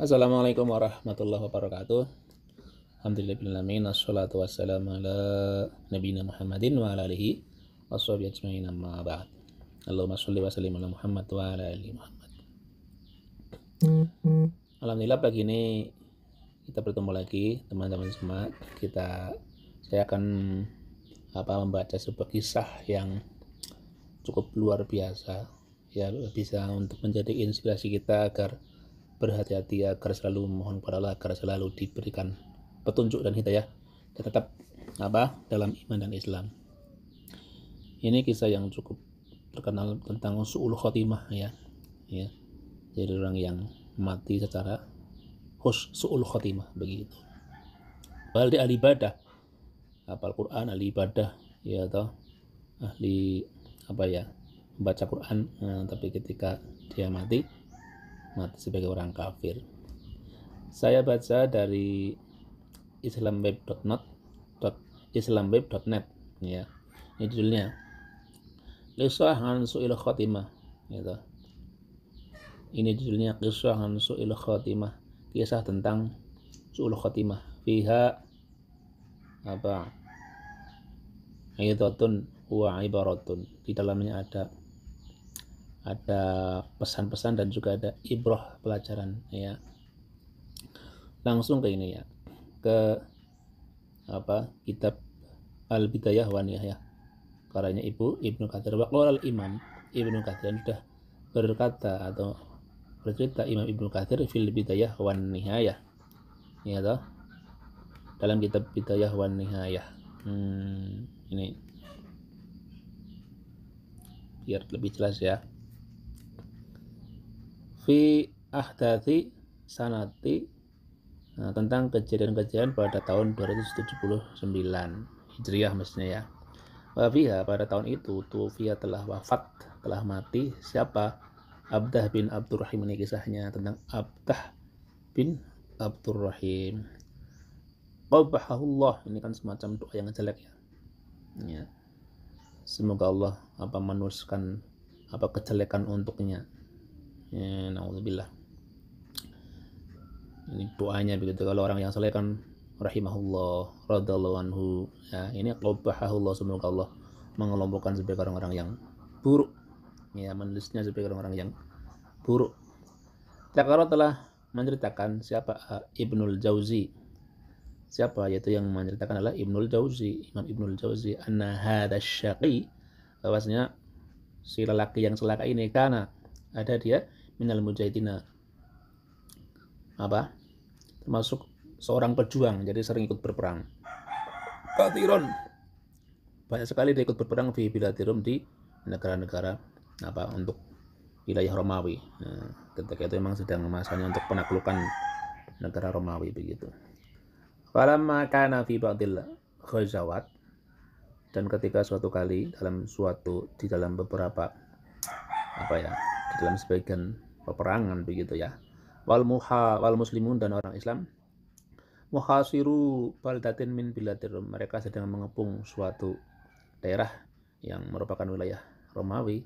Assalamualaikum warahmatullahi wabarakatuh. Alhamdulillahirrahmanirrahim. Assalatu wassalamu ala nabiyina Muhammadin wa ala alihi washabihi ajmain amma ba'd. Allahumma sholli wa sallim ala Muhammad wa ala alihi Muhammad. Alhamdulillah pagi ini kita bertemu lagi teman-teman semua. Saya akan membaca sebuah kisah yang cukup luar biasa, ya, bisa untuk menjadi inspirasi kita agar berhati-hati, agar selalu memohon kepada Allah, agar selalu diberikan petunjuk dan hidayah dan tetap dalam iman dan Islam. Ini kisah yang cukup terkenal tentang su'ul khotimah, ya. Jadi orang yang mati secara su'ul khotimah begitu. Padahal dia ahli ibadah, hafal Quran, ahli ibadah, ya toh, ahli membaca Quran, tapi ketika dia mati sebagai orang kafir. Saya baca dari islamweb.net, ya. Ini judulnya Qisah an Su'il Khotimah, gitu. Ini judulnya Qisah an Su'il Khotimah, kisah tentang Su'ul Khotimah. Fiha aidatun wa ibaratun. Di dalamnya ada pesan-pesan dan juga ada ibrah, pelajaran, ya. Langsung ke ini, ya, ke kitab Al-Bidayah wa Nihayah, karyanya Ibnu Katsir. Waqala al-Imam Ibnu Katsir, sudah berkata atau bercerita Imam Ibnu Katsir fil Bidayah wa Nihayah, ya toh, dalam kitab Bidayah wa Nihayah. Ini biar lebih jelas, ya. Fi ahdathi sanati, tentang kejadian-kejadian pada tahun 279 Hijriah mestinya, ya. Wafiha, pada tahun itu, tufiya, telah wafat, telah mati siapa? Abdah bin Abdurrahim. Ini kisahnya tentang Abdah bin Abdurrahim. Qabahahullah, ini kan semacam doa yang jelek, ya. Semoga Allah menuliskan kejelekan untuknya, ya, naudzubillah. Ini doanya begitu. Kalau orang yang saleh kan rahimahullah, radallahu anhu, ya. Ini qabahahullah, semoga Allah mengelompokkan sebagai orang-orang yang buruk, ya, menulisnya sebagai orang-orang yang buruk. Takara telah menceritakan siapa? Ibnul Jauzi. Siapa? Yaitu yang menceritakan adalah Ibnul Jauzi, Imam Ibnul Jauzi. Anna hadza syaqi, bahwasanya si lelaki yang celaka ini, karena ada dia minal mujahidina, termasuk seorang pejuang, jadi sering ikut berperang. Katsiron, banyak sekali dia ikut berperang di biladirum, di negara-negara untuk wilayah Romawi. Ketika itu memang sedang masanya untuk penaklukan negara Romawi begitu. Falamma kana fi ba'dil ghazawat, dan ketika suatu kali di dalam beberapa di dalam sebagian peperangan begitu, ya. Wal muslimun, dan orang Islam, muhasiru baldatin min biladir, mereka sedang mengepung suatu daerah yang merupakan wilayah Romawi.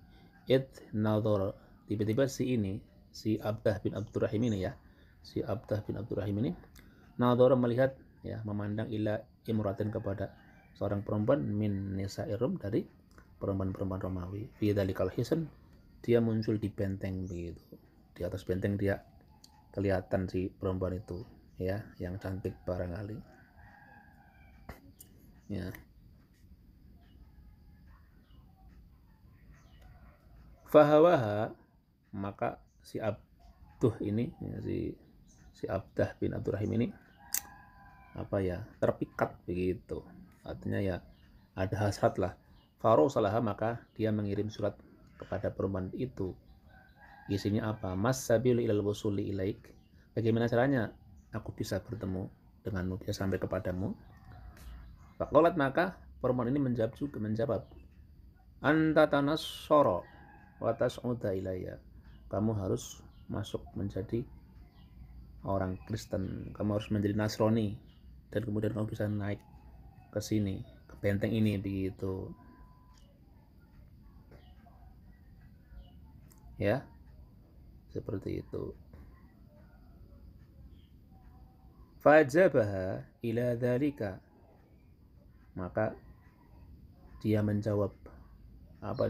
Nadhar, tiba-tiba si Abdah bin Abdurrahim ini, ya, nadhar, melihat, ya, memandang, ila imratin, kepada seorang perempuan, min nisa'ir Rum, dari perempuan-perempuan Romawi. Fi dzalikal hisan, dia muncul di benteng begitu. Di atas benteng dia kelihatan si perempuan itu, ya, yang cantik barangkali, ya. Fahawaha, maka si Abduh ini, ya, si Abdah bin Abdurrahim ini terpikat begitu, artinya, ya, ada hasrat lah. Farosalah, maka dia mengirim surat kepada perempuan itu. Isinya mas sabilu ilal wusuli ilaik, bagaimana caranya aku bisa bertemu denganmu, bisa sampai kepadamu. Faqalat, maka perempuan ini menjawab, anta tanassara wa tas'uda ilayya, kamu harus masuk menjadi orang Kristen, kamu harus menjadi Nasrani, dan kemudian kamu bisa naik ke sini, ke benteng ini begitu, ya, seperti itu. Fajabaha ila dzalika, maka dia menjawab,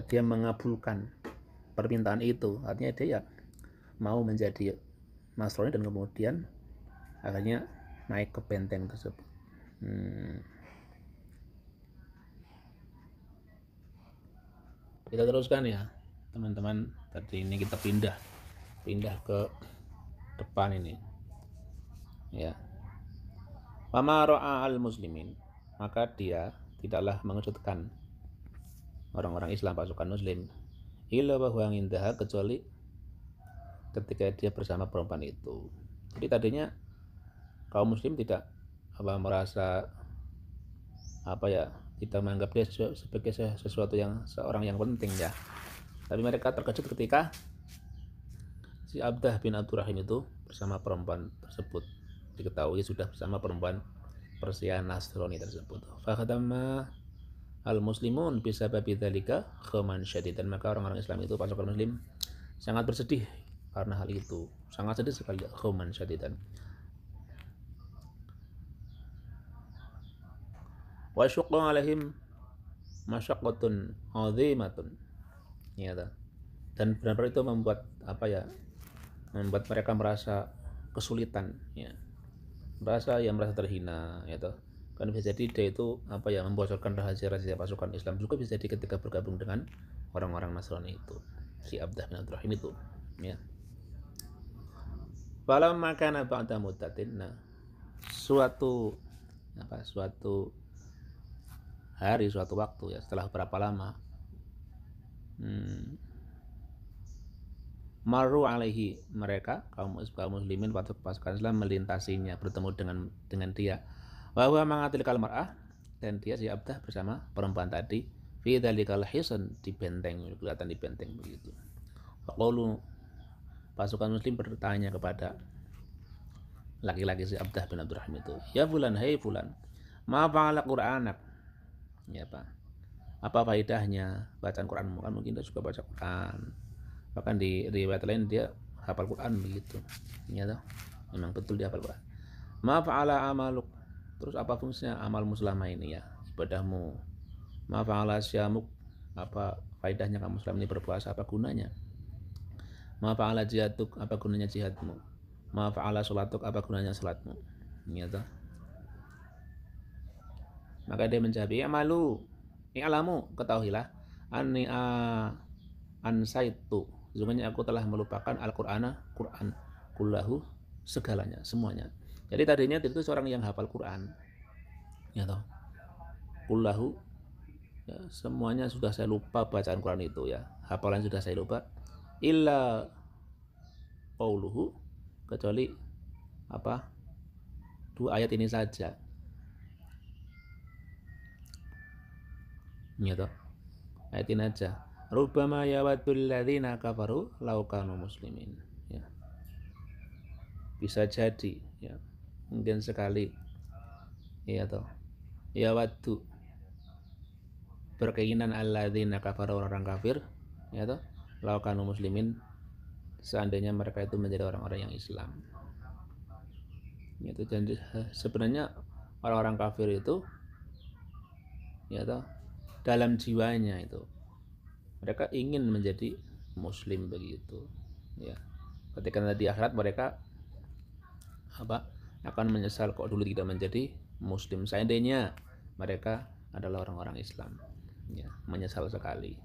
dia mengabulkan permintaan itu. Artinya dia ya mau menjadi Nasrani dan kemudian akhirnya naik ke benteng tersebut. Kita teruskan ya teman-teman. Tadi ini kita pindah ke depan ini ya. Fama ra'a al muslimin, maka dia tidaklah mengejutkan orang-orang Islam, pasukan muslim, illa bahwa indaha, kecuali ketika dia bersama perempuan itu. Jadi tadinya kaum muslim tidak merasa kita menganggap dia sebagai sesuatu yang seorang yang penting ya. Tapi mereka terkejut ketika si Abdah bin Abdurrahim itu bersama perempuan tersebut, diketahui sudah bersama perempuan Persia Nasrani tersebut. Fakhatamma al muslimun bisababi dzalika khaman syadidan, maka orang-orang Islam itu, pasukan muslim, sangat bersedih karena hal itu, sangat sedih sekali, khaman syadidan. Wa syaqqa alaihim masyaqqatun 'azimatun, ya, dan benar-benar itu membuat membuat mereka merasa kesulitan ya, merasa terhina ya toh. Kan bisa jadi dia itu membocorkan rahasia-rahasia pasukan Islam, juga bisa jadi ketika bergabung dengan orang-orang Nasrani itu, si Abdah bin Abdurrahim itu ya. Falamma kana ba'da muddatin, suatu hari, suatu waktu ya, setelah berapa lama, maru alaihi, mereka kaum muslimin pasukan Islam melintasinya, bertemu dengan dia, bahwa mengatilkal mar'ah, dan dia si Abdah bersama perempuan tadi, fi dzalikal hisan, di benteng, kelihatan di benteng begitu. Faqalu, pasukan muslim bertanya kepada laki-laki si Abdah bin Abdurrahim itu, ya fulan, hai fulan, ma fa'ala qur'anak, ya Pak, apa faedahnya bacaan Quranmu? Kan mungkin dia juga baca Quran, bahkan di riwayat lain dia hafal Quran begitu ya toh. Memang betul dia hafal Quran. Ma fa'ala amaluk, terus apa fungsinya amalmu selama ini ya, ibadahmu? Ma fa'ala syamuk, apa faedahnya kamu selama ini berpuasa, apa gunanya? Ma fa'ala jihaduk, apa gunanya jihadmu? Ma fa'ala sholatuk, apa gunanya salatmu? Ya toh. Maka dia menjawab, ya malu, i'lamu, ketahuilah, anni ansaitu, sesungguhnya aku telah melupakan Al-Qur'ana, Quran, kullahu, segalanya, semuanya. Jadi tadinya itu seorang yang hafal Quran ya toh, kullahu ya, semuanya sudah saya lupa bacaan Quran itu ya, hafalan sudah saya lupa, illa qauluhu, kecuali dua ayat ini saja ya toh, ayat ini aja. Rubbama yawaddul ladzina kafaru law kanu muslimin ya. Bisa jadi ya, mungkin sekali ya toh, yawaddu, berkeinginan alladzina kafaru, orang kafir ya toh, law kanu muslimin, seandainya mereka itu menjadi orang-orang yang Islam. Itu jadi sebenarnya orang-orang kafir itu ya toh, dalam jiwanya itu mereka ingin menjadi muslim begitu ya. Ketika nanti di akhirat mereka akan menyesal kok dulu tidak menjadi muslim, seandainya mereka adalah orang-orang Islam ya, menyesal sekali.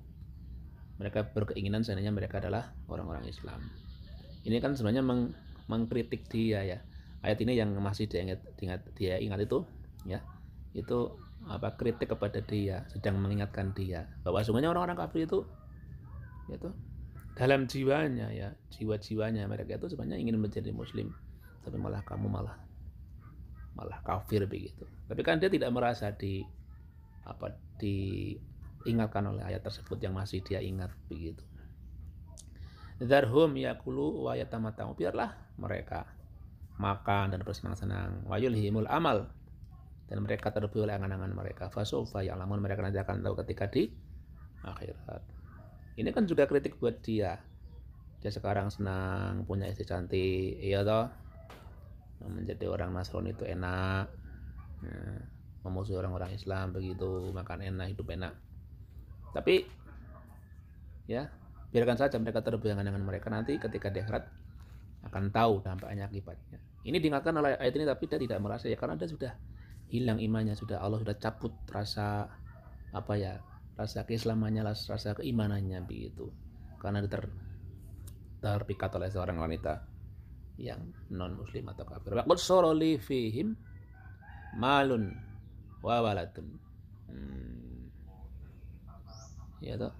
Mereka berkeinginan seandainya mereka adalah orang-orang Islam. Ini kan sebenarnya mengkritik dia ya. Ayat ini yang masih dia ingat itu ya, itu kritik kepada dia, sedang mengingatkan dia bahwa sebenarnya orang-orang kafir itu yaitu dalam jiwanya ya, jiwa-jiwanya mereka itu sebenarnya ingin menjadi muslim, tapi malah kamu malah kafir begitu. Tapi kan dia tidak merasa diingatkan oleh ayat tersebut yang masih dia ingat begitu. Dzarhum yakulu wa yatamatta'u, biarlah mereka makan dan bersenang-senang, wa yulhimul amal, dan mereka terlebih oleh angan-angan mereka, fasawfa ya'lamun, mereka nanti akan tahu ketika di akhirat. Ini kan juga kritik buat dia. Dia sekarang senang punya istri cantik, iya toh, menjadi orang Nasrani itu enak, memusuhi orang-orang Islam begitu, makan enak, hidup enak. Tapi ya biarkan saja mereka terbayang dengan mereka, nanti ketika di akhirat akan tahu dampaknya, akibatnya. Ini diingatkan oleh ayat ini, tapi dia tidak merasa ya, karena dia sudah hilang imannya, sudah Allah sudah cabut rasa rasa keislamannya, rasa keimanannya begitu, karena dia terpikat oleh seorang wanita yang non muslim atau kafir. Waqad soroli fihim malun wa waladun. Ya toh.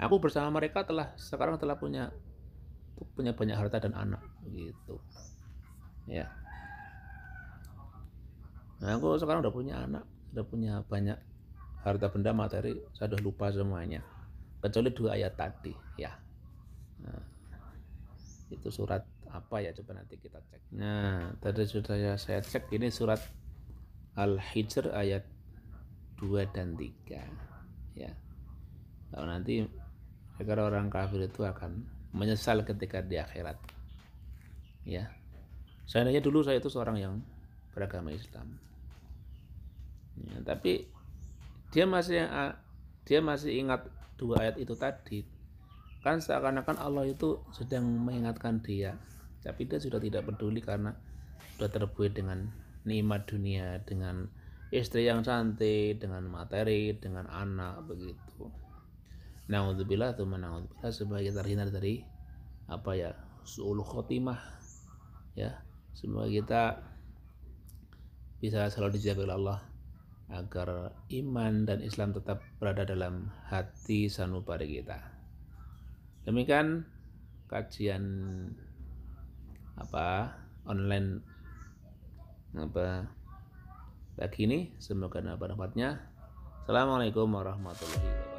Aku bersama mereka sekarang telah punya banyak harta dan anak begitu. Ya. Nah, aku sekarang udah punya anak, udah punya banyak harta benda materi, saya udah lupa semuanya. Kecuali 2 ayat tadi, ya. Nah, itu surat apa ya, coba nanti kita cek. Nah, tadi sudah saya cek, ini surat Al-Hijr ayat 2 dan 3. Ya. Kalau nanti agar orang kafir itu akan menyesal ketika di akhirat. Ya. Seandainya dulu saya itu seorang yang beragama Islam. Ya, tapi dia masih ingat 2 ayat itu tadi. Kan seakan-akan Allah itu sedang mengingatkan dia, tapi dia sudah tidak peduli karena sudah terbuai dengan nikmat dunia, dengan istri yang cantik, dengan materi, dengan anak begitu. Naudzubillah, sebagai terhindar dari su'ul khotimah, ya. Semoga kita bisa selalu dijaga oleh Allah agar iman dan Islam tetap berada dalam hati sanubari kita. Demikian kajian online pagi ini, semoga bermanfaatnya. Assalamualaikum warahmatullahi wabarakatuh.